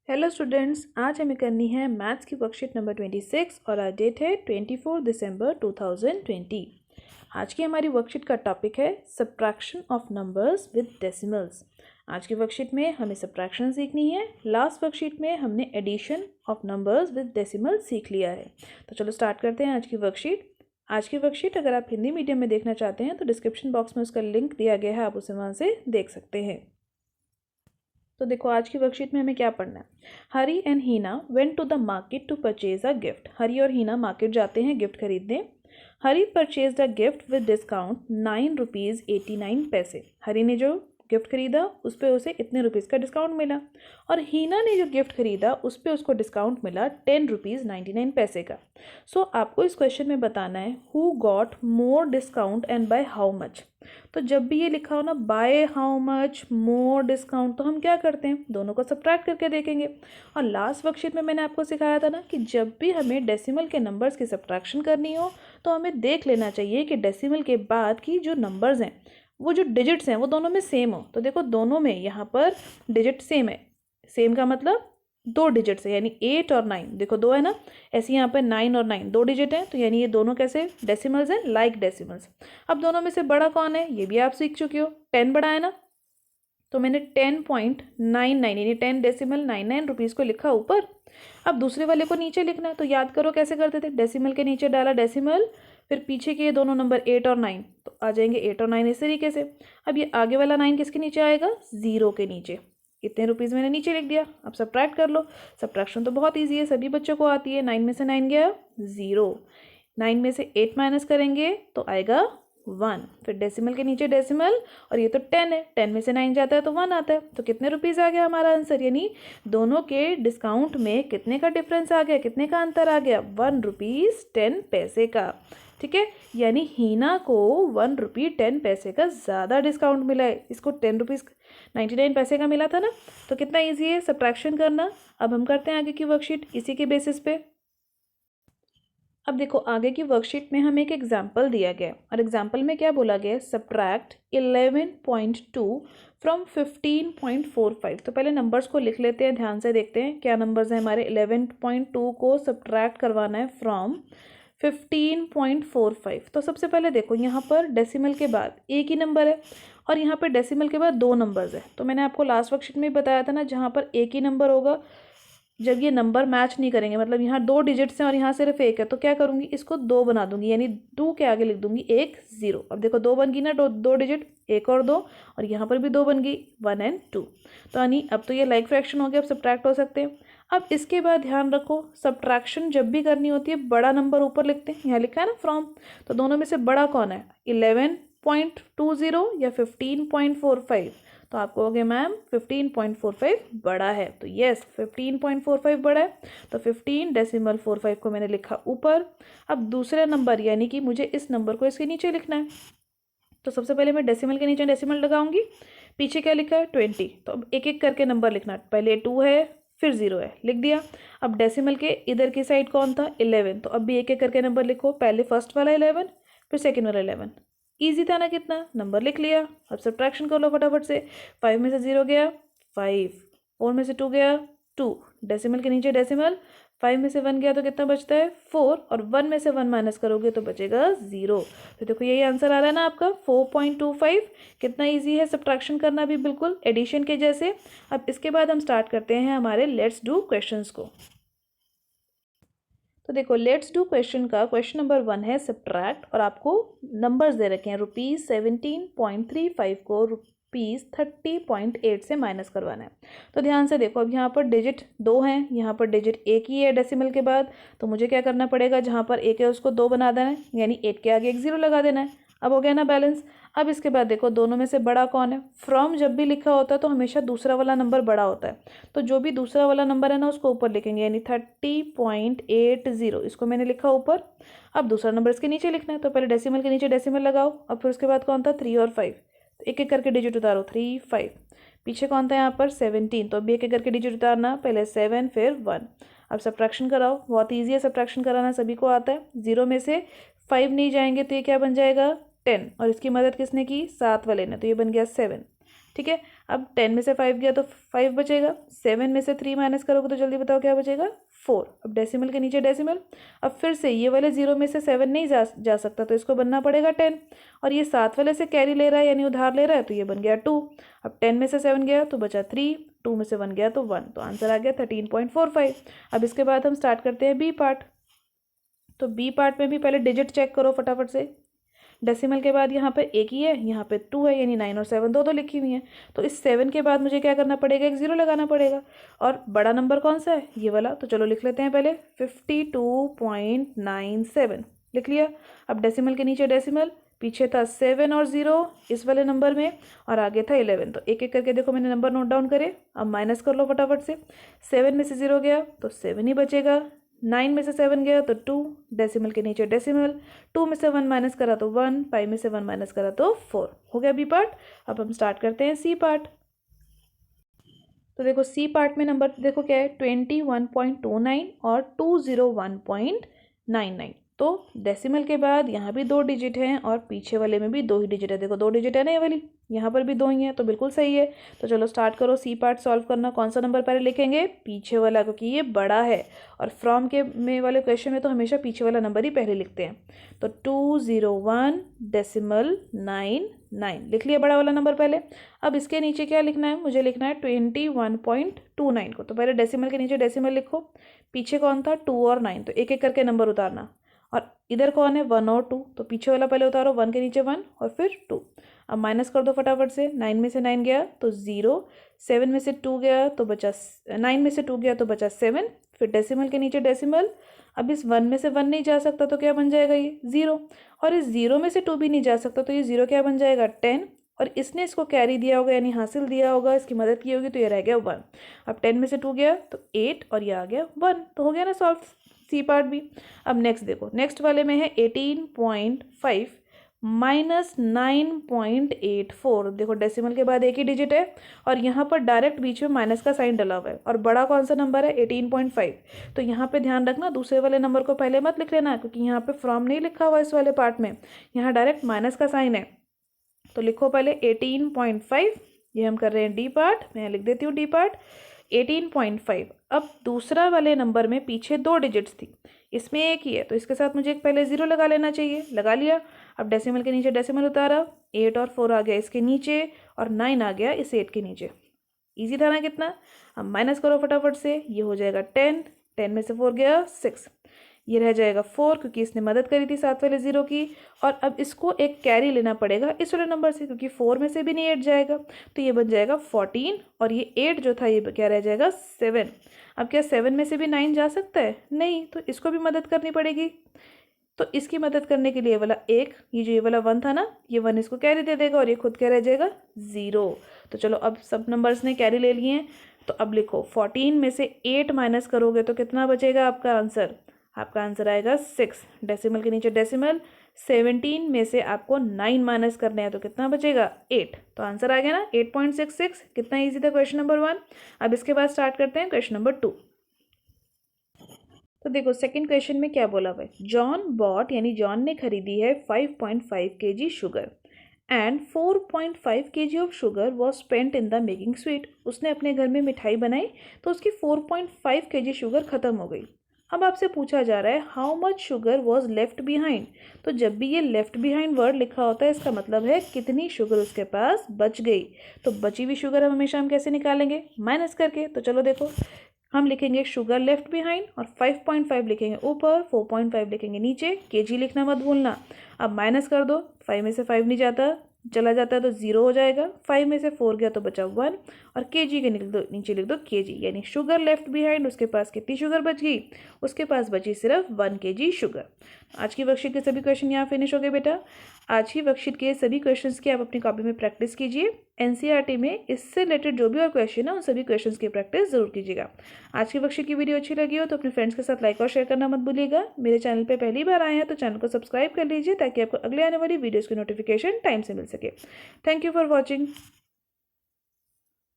Hello students, आज हमें करनी है मैथ्स की वर्कशीट नंबर 26 और आज डेट है 24 दिसंबर 2020। आज की हमारी वर्कशीट का टॉपिक है subtraction of numbers with decimals. आज की वर्कशीट में हमें सब्ट्रैक्शन सीखनी है। लास्ट वर्कशीट में हमने addition of numbers with decimals सीख लिया है। तो चलो स्टार्ट करते हैं आज की वर्कशीट। आज की वर्कशीट अगर आप हिंदी मीडियम में देखना चाहते हैं तो डिस्क्रिप्शन बॉक्स में उसका लिंक दिया गया है, आप उसे वहाँ से देख सकते हैं। तो देखो आज की वर्कशीट में हमें क्या पढ़ना है। Hari and Heena went to the market to purchase a gift. Hari और हीना मार्केट जाते हैं गिफ्ट खरीदने। Hari purchase a gift with discount 9 rupees 89 पैसे। हरी ने जो गिफ्ट खरीदा उस पर उसे इतने रुपीज़ का डिस्काउंट मिला और हीना ने जो गिफ्ट खरीदा उस पर उसको डिस्काउंट मिला 10 रुपीज़ 99 पैसे का। सो आपको इस क्वेश्चन में बताना है who got more discount and by how much. तो जब भी ये लिखा हो ना by how much more discount, तो हम क्या करते हैं, दोनों को सब्ट्रैक्ट करके देखेंगे। और लास्ट वर्कशीट में मैंने आपको सिखाया था ना कि जब भी हमें डेसिमल के नंबर्स की सब्ट्रैक्शन करनी हो तो हमें देख लेना चाहिए कि डेसिमल के बाद की जो नंबर्स हैं, वो जो डिजिट्स हैं वो दोनों में सेम हो। तो देखो दोनों में यहाँ पर डिजिट सेम है। सेम का मतलब दो डिजिट्स है, यानी 8 और 9। देखो दो है ना, ऐसे यहाँ पे 9 और 9 दो डिजिट हैं, तो यानी ये दोनों कैसे डेसिमल्स हैं, लाइक डेसिमल्स। अब दोनों में से बड़ा कौन है ये भी आप सीख चुके हो, 10 बड़ा है ना। तो मैंने 10.99 यानी 10 डेसिमल 99 रुपीज़ को लिखा ऊपर। अब दूसरे वाले को नीचे लिखना है, तो याद करो कैसे करते थे, डेसिमल के नीचे डाला डेसिमल, फिर पीछे के ये दोनों नंबर 8 और 9, तो आ जाएंगे 8 और 9 इस तरीके से। अब ये आगे वाला 9 किसके नीचे आएगा, 0 के नीचे। इतने रुपीज़ मैंने नीचे लिख दिया। अब सब्ट्रैक्ट कर लो। सब्ट्रैक्शन तो बहुत ईजी है, सभी बच्चों को आती है। 9 में से 9 गया 0, 9 में से 8 माइनस करेंगे तो आएगा 1, फिर डेसिमल के नीचे डेसिमल, और ये तो 10 है, 10 में से 9 जाता है तो 1 आता है। तो कितने रुपीज़ आ गया हमारा आंसर, यानी दोनों के डिस्काउंट में कितने का डिफरेंस आ गया, कितने का अंतर आ गया, 1 रुपीज़ 10 पैसे का। ठीक है, यानी हीना को 1 रुपये 10 पैसे का ज़्यादा डिस्काउंट मिला है। इसको 10 रुपीज़ 99 पैसे का मिला था ना। तो कितना ईजी है सब्ट्रैक्शन करना। अब हम करते हैं आगे की वर्कशीट इसी के बेसिस पे। अब देखो आगे की वर्कशीट में हमें एक एग्जाम्पल दिया गया और एग्जाम्पल में क्या बोला गया, सब्ट्रैक्ट 11.2 फ्रॉम 15.45। तो पहले नंबर्स को लिख लेते हैं, ध्यान से देखते हैं क्या नंबर्स हैं हमारे। 11.2 को सब्ट्रैक्ट करवाना है फ्रॉम 15.45। तो सबसे पहले देखो यहाँ पर डेसिमल के बाद एक ही नंबर है और यहाँ पर डेसिमल के बाद दो नंबर्स है। तो मैंने आपको लास्ट वर्कशीट में बताया था ना, जहाँ पर एक ही नंबर होगा जब ये नंबर मैच नहीं करेंगे, मतलब यहाँ दो डिजिट्स हैं और यहाँ सिर्फ एक है, तो क्या करूँगी, इसको दो बना दूंगी, यानी 2 के आगे लिख दूंगी 1 0। अब देखो दो बन गई ना, दो डिजिट, 1 और 2, और यहाँ पर भी दो बन गई 1 और 2। तो यानी अब तो ये लाइक फ्रैक्शन हो गया, अब सब्ट्रैक्ट हो सकते हैं। अब इसके बाद ध्यान रखो, सब्ट्रैक्शन जब भी करनी होती है बड़ा नंबर ऊपर लिखते हैं, यहाँ लिखा है ना फ्रॉम, तो दोनों में से बड़ा कौन है, 11.20 या 15.45। तो आपको हो गया मैम 15.45 बड़ा है, तो यस 15.45 बड़ा है। तो 15.45 को मैंने लिखा ऊपर। अब दूसरा नंबर यानी कि मुझे इस नंबर को इसके नीचे लिखना है, तो सबसे पहले मैं डेसिमल के नीचे डेसिमल लगाऊंगी। पीछे क्या लिखा है 20, तो अब एक एक करके नंबर लिखना, पहले 2 है फिर 0 है, लिख दिया। अब डेसिमल के इधर की साइड कौन था 11, तो अब भी एक एक करके नंबर लिखो, पहले फर्स्ट वाला 11 फिर सेकेंड वाला 11। ईजी था ना, कितना नंबर लिख लिया। अब सब्ट्रैक्शन कर लो फटाफट से। 5 में से 0 गया 5, 4 में से 2 गया 2, डेसिमल के नीचे डेसिमल, 5 में से 1 गया तो कितना बचता है 4, और 1 में से 1 माइनस करोगे तो बचेगा 0। तो देखो यही आंसर आ रहा है ना आपका 4.25। कितना ईजी है सब्ट्रैक्शन करना भी, बिल्कुल एडिशन के जैसे। अब इसके बाद हम स्टार्ट करते हैं हमारे लेट्स डू क्वेश्चंस को। तो देखो लेट्स डू क्वेश्चन का क्वेश्चन नंबर 1 है सब्ट्रैक्ट, और आपको नंबर्स दे रखे हैं। ₹17.35 को ₹30.8 से माइनस करवाना है। तो ध्यान से देखो, अब यहाँ पर डिजिट 2 हैं, यहाँ पर डिजिट 1 ही है डेसिमल के बाद, तो मुझे क्या करना पड़ेगा, जहाँ पर 1 है उसको 2 बना देना है, यानी 8 के आगे एक 0 लगा देना है। अब हो गया ना बैलेंस। अब इसके बाद देखो दोनों में से बड़ा कौन है, फ्रॉम जब भी लिखा होता है तो हमेशा दूसरा वाला नंबर बड़ा होता है, तो जो भी दूसरा वाला नंबर है ना उसको ऊपर लिखेंगे, यानी 30.80 इसको मैंने लिखा ऊपर। अब दूसरा नंबर इसके नीचे लिखना है, तो पहले डेसिमल के नीचे डेसिमल लगाओ, अब फिर उसके बाद कौन था 3 और 5, तो एक एक करके डिजिट उतारो 3 5। पीछे कौन था यहाँ पर 17, तो अभी एक एक करके डिजिट उतारना, पहले 7 फिर 1। अब सब्ट्रैक्शन कराओ, बहुत ईजी है सब्ट्रैक्शन कराना, सभी को आता है। 0 में से 5 नहीं जाएंगे तो ये क्या बन जाएगा 10, और इसकी मदद किसने की, 7 वाले ने, तो ये बन गया 7। ठीक है, अब 10 में से 5 गया तो 5 बचेगा, 7 में से 3 माइनस करोगे तो जल्दी बताओ क्या बचेगा, 4। अब डेसिमल के नीचे डेसिमल, अब फिर से ये वाले 0 में से 7 नहीं जा सकता तो इसको बनना पड़ेगा 10, और ये 7 वाले से कैरी ले रहा है यानी उधार ले रहा है तो ये बन गया 2। अब 10 में से 7 गया तो बचा 3, 2 में से 1 गया तो 1, तो आंसर आ गया 13.45। अब इसके बाद हम स्टार्ट करते हैं बी पार्ट। तो बी पार्ट में भी पहले डिजिट चेक करो फटाफट से। डेसिमल के बाद यहाँ पर एक ही है, यहाँ पे 2 है, यानी 9 और 7 दो लिखी हुई हैं। तो इस 7 के बाद मुझे क्या करना पड़ेगा, एक 0 लगाना पड़ेगा। और बड़ा नंबर कौन सा है, ये वाला, तो चलो लिख लेते हैं पहले 52.97 लिख लिया। अब डेसिमल के नीचे डेसिमल, पीछे था 7 और 0 इस वाले नंबर में, और आगे था 11। तो एक एक करके देखो मैंने नंबर नोट डाउन करे। अब माइनस कर लो फटाफट से। 7 में से 0 गया तो 7 ही बचेगा, 9 में से 7 गया तो 2, डेसिमल के नीचे डेसिमल, 2 में से 1 माइनस करा तो 1, 5 में से 1 माइनस करा तो 4। हो गया बी पार्ट। अब हम स्टार्ट करते हैं सी पार्ट। तो देखो सी पार्ट में नंबर देखो क्या है, 21.29 और 201.99। तो डेसिमल के बाद यहाँ भी 2 डिजिट हैं और पीछे वाले में भी 2 ही डिजिट है। देखो 2 डिजिट है ना ये वाली, यहाँ पर भी 2 ही है, तो बिल्कुल सही है। तो चलो स्टार्ट करो सी पार्ट सॉल्व करना। कौन सा नंबर पहले लिखेंगे, पीछे वाला, क्योंकि ये बड़ा है और फ्रॉम के में वाले क्वेश्चन में तो हमेशा पीछे वाला नंबर ही पहले लिखते हैं। तो 201.99 लिख लिया बड़ा वाला नंबर पहले। अब इसके नीचे क्या लिखना है, मुझे लिखना है 21.29 को। तो पहले डेसिमल के नीचे डेसिमल लिखो, पीछे कौन था 2 और 9, तो एक एक करके नंबर उतारना। और इधर कौन है 1 और 2, तो पीछे वाला पहले उतारो, 1 के नीचे 1 और फिर 2। अब माइनस कर दो फटाफट से। 9 में से 9 गया तो 0, 7 में से 2 गया तो बचा 9 में से 2 गया तो बचा 7, फिर डेसिमल के नीचे डेसिमल। अब इस 1 में से 1 नहीं जा सकता तो क्या बन जाएगा, ये 0, और इस 0 में से 2 भी नहीं जा सकता तो ये 0 क्या बन जाएगा 10, और इसने इसको कैरी दिया होगा यानी हासिल दिया होगा, इसकी मदद की होगी, तो ये रह गया 1। अब 10 में से 2 गया तो 8 और ये आ गया 1। तो हो गया ना सॉल्व सी पार्ट भी। अब नेक्स्ट देखो, नेक्स्ट वाले में है 18.5 माइनस 9.84। देखो डेसिमल के बाद एक ही डिजिट है और यहाँ पर डायरेक्ट बीच में माइनस का साइन डला हुआ है, और बड़ा कौन सा नंबर है 18.5। तो यहाँ पे ध्यान रखना, दूसरे वाले नंबर को पहले मत लिख लेना, क्योंकि यहाँ पे फ्रॉम नहीं लिखा हुआ इस वाले पार्ट में, यहाँ डायरेक्ट माइनस का साइन है। तो लिखो पहले 18.5, ये हम कर रहे हैं डी पार्ट, मैं लिख देती हूँ डी पार्ट 18.5। अब दूसरा वाले नंबर में पीछे 2 डिजिट्स थी, इसमें एक ही है, तो इसके साथ मुझे एक पहले 0 लगा लेना चाहिए, लगा लिया। अब डेसिमल के नीचे डेसिमल उतारा, 8 और 4 आ गया इसके नीचे और 9 आ गया इस 8 के नीचे। इजी था ना कितना। अब माइनस करो फटाफट से, ये हो जाएगा 10, 10 में से 4 गया 6, ये रह जाएगा 4 क्योंकि इसने मदद करी थी 7 वाले 0 की। और अब इसको एक कैरी लेना पड़ेगा इस वाले नंबर से, क्योंकि 4 में से भी नहीं 8 जाएगा, तो ये बन जाएगा 14, और ये 8 जो था ये क्या रह जाएगा 7। अब क्या 7 में से भी 9 जा सकता है, नहीं, तो इसको भी मदद करनी पड़ेगी। तो इसकी मदद करने के लिए वाला एक, ये जो ये वाला 1 था ना, ये 1 इसको कैरी दे देगा और ये खुद क्या रह जाएगा 0। तो चलो अब सब नंबर्स ने कैरी ले लिए हैं, तो अब लिखो 14 में से 8 माइनस करोगे तो कितना बचेगा आपका आंसर, आपका आंसर आएगा 6। डेसिमल के नीचे डेसिमल, 17 में से आपको 9 माइनस करने हैं तो कितना बचेगा 8। तो आंसर आ गया ना 8.66। कितना इजी था क्वेश्चन नंबर 1। अब इसके बाद स्टार्ट करते हैं क्वेश्चन नंबर 2। तो देखो सेकंड क्वेश्चन में क्या बोला हुआ है, जॉन बॉट यानी जॉन ने खरीदी है 5.5 kg sugar and 4.5 kg of sugar was spent in the making sweet. उसने अपने घर में मिठाई बनाई तो उसकी 4.5 kg शुगर खत्म हो गई। अब आपसे पूछा जा रहा है how much sugar was left behind. तो जब भी ये लेफ्ट बिहाइंड वर्ड लिखा होता है इसका मतलब है कितनी शुगर उसके पास बच गई। तो बची हुई शुगर हमेशा हम कैसे निकालेंगे, माइनस करके। तो चलो देखो, हम लिखेंगे शुगर लेफ्ट बिहाइंड और 5.5 लिखेंगे ऊपर, 4.5 लिखेंगे नीचे, केजी लिखना मत भूलना। अब माइनस कर दो, 5 में से 5 नहीं जाता, चला जाता है तो 0 हो जाएगा, 5 में से 4 गया तो बचा 1, और केजी के नीचे लिख दो केजी, यानी शुगर लेफ्ट बिहाइंड उसके पास कितनी शुगर बच गई, उसके पास बची सिर्फ 1 kg शुगर। आज की वर्कशीट के सभी क्वेश्चन यहाँ फिनिश हो गए बेटा। आज की वर्कशीट के सभी क्वेश्चंस की आप अपनी कॉपी में प्रैक्टिस कीजिए। एनसीईआरटी में इससे रिलेटेड जो भी और क्वेश्चन है उन सभी क्वेश्चंस की प्रैक्टिस जरूर कीजिएगा। आज की वर्कशीट की वीडियो अच्छी लगी हो तो अपने फ्रेंड्स के साथ लाइक और शेयर करना मत भूलिएगा। मेरे चैनल पे पहली बार आए हैं तो चैनल को सब्सक्राइब कर लीजिए ताकि आपको अगले आने वाली वीडियोज़ की नोटिफिकेशन टाइम से मिल सके। Thank you for watching.